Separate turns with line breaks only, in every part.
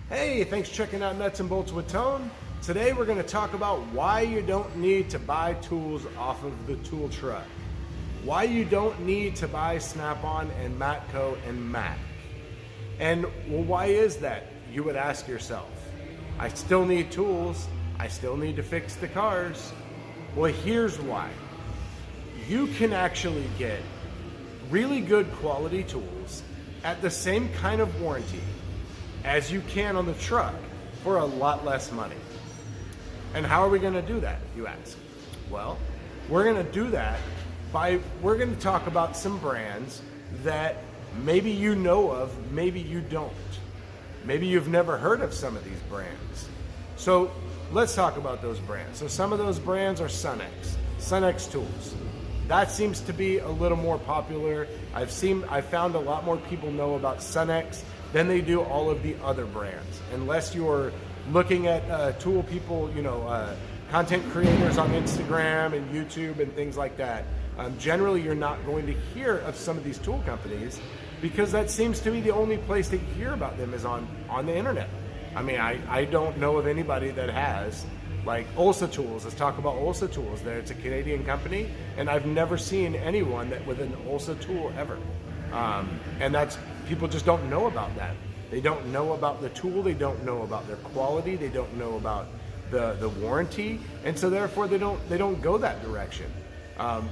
Hey, thanks for checking out Nuts and Bolts with Tone. Today we're going to talk about why you don't need to buy tools off of the tool truck. Why you don't need to buy Snap-on and Matco and Mac. And well, why is that? You would ask yourself. I still need tools. I still need to fix the cars. Well, here's why. You can actually get really good quality tools at the same kind of warranty as you can on the truck for a lot less money. And how are we going to do that, you ask? Well, we're going to do that we're going to talk about some brands that maybe you know of, maybe you don't. Maybe you've never heard of some of these brands. So let's talk about those brands. So some of those brands are Sunex tools. That seems to be a little more popular. I've found a lot more people know about Sunex than they do all of the other brands. Unless you're looking at tool people, content creators on Instagram and YouTube and things like that. Generally, you're not going to hear of some of these tool companies because that seems to be the only place that you hear about them is on the internet. I mean, I don't know of anybody that has, like Olsa Tools. Let's talk about Olsa Tools. It's a Canadian company, and I've never seen anyone that with an Olsa tool ever. And that's, people just don't know about that. They don't know about the tool, they don't know about their quality, they don't know about the warranty, and so therefore they don't go that direction.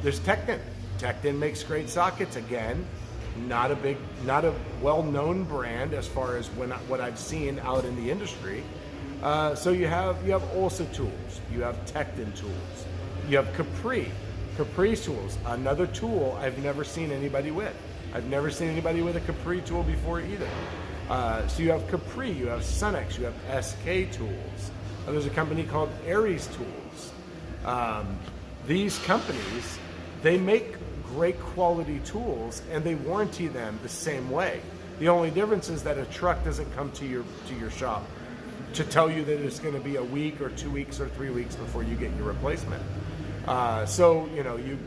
There's Tekton. Tekton makes great sockets. Again, not a well-known brand as far as what I've seen out in the industry. So you have Olsa tools, you have Tekton tools, you have Capri tools, another tool I've never seen anybody with. I've never seen anybody with a Capri tool before either. So you have Capri, you have Sunex, you have SK tools. There's a company called Aries tools. These companies, they make great quality tools and they warranty them the same way. The only difference is that a truck doesn't come to your shop to tell you that it's going to be a week or 2 weeks or 3 weeks before you get your replacement. So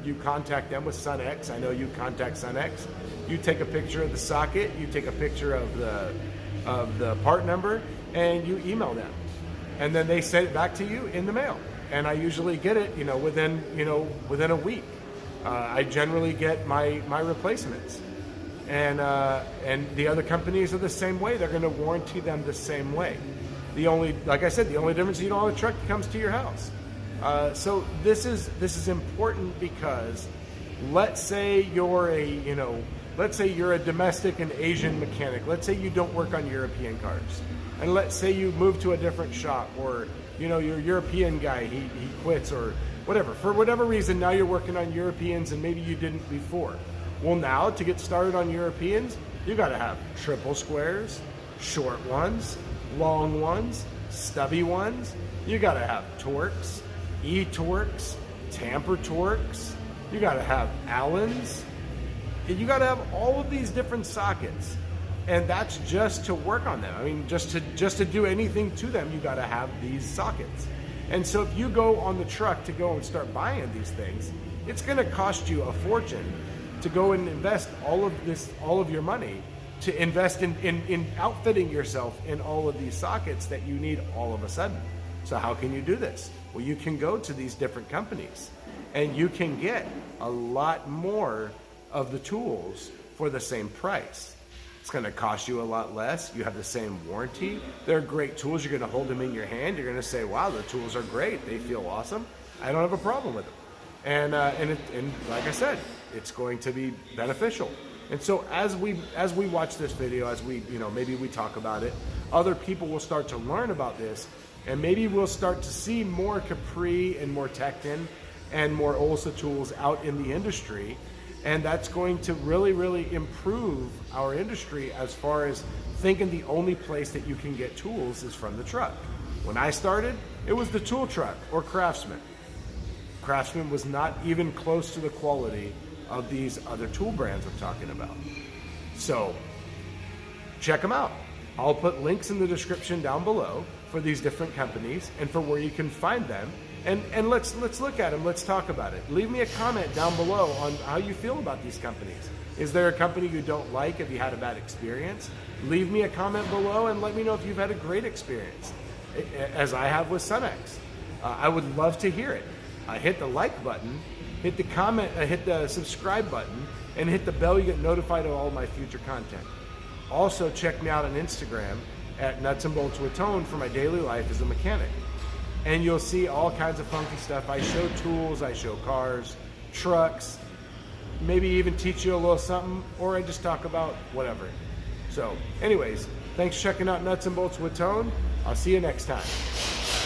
you contact them with Sunex. I know you contact Sunex. You take a picture of the socket, you take a picture of the part number, and you email them, and then they send it back to you in the mail. And I usually get it, within a week. I generally get my replacements, and the other companies are the same way. They're going to warranty them the same way. Like I said, the only difference is you don't have a truck that comes to your house. So this is important because let's say you're a domestic and Asian mechanic. Let's say you don't work on European cars, and let's say you move to a different shop, or your European guy he quits or whatever. For whatever reason, now you're working on Europeans and maybe you didn't before. Well, now to get started on Europeans, you got to have triple squares, short ones, long ones, stubby ones. You got to have Torx, E-Torx, Tamper Torx. You got to have Allens. And you got to have all of these different sockets. And that's just to work on them. I mean, just to do anything to them, you got to have these sockets. And so if you go on the truck to go and start buying these things, it's going to cost you a fortune to go and invest all of your money to invest in outfitting yourself in all of these sockets that you need all of a sudden. So how can you do this? Well, you can go to these different companies and you can get a lot more of the tools for the same price. It's going to cost you a lot less. You have the same warranty. They're great tools. You're going to hold them in your hand. You're going to say, wow, the tools are great. They feel awesome. I don't have a problem with them. And like I said, it's going to be beneficial. And so as we watch this video, as we, maybe we talk about it, other people will start to learn about this, and maybe we'll start to see more Capri and more Tekton and more Olsa tools out in the industry. And that's going to really, really improve our industry as far as thinking the only place that you can get tools is from the truck. When I started, it was the tool truck or Craftsman. Craftsman was not even close to the quality of these other tool brands I'm talking about. So check them out. I'll put links in the description down below for these different companies and for where you can find them. And let's look at them. Let's talk about it. Leave me a comment down below on how you feel about these companies. Is there a company you don't like? Have you had a bad experience? Leave me a comment below and let me know if you've had a great experience, as I have with Sunex. I would love to hear it. Hit the like button, hit the comment, hit the subscribe button, and hit the bell. You get notified of all my future content. Also, check me out on Instagram at Nuts and Bolts with Tone for my daily life as a mechanic. And you'll see all kinds of funky stuff. I show tools, I show cars, trucks, maybe even teach you a little something, or I just talk about whatever. So anyways, thanks for checking out Nuts and Bolts with Tone. I'll see you next time.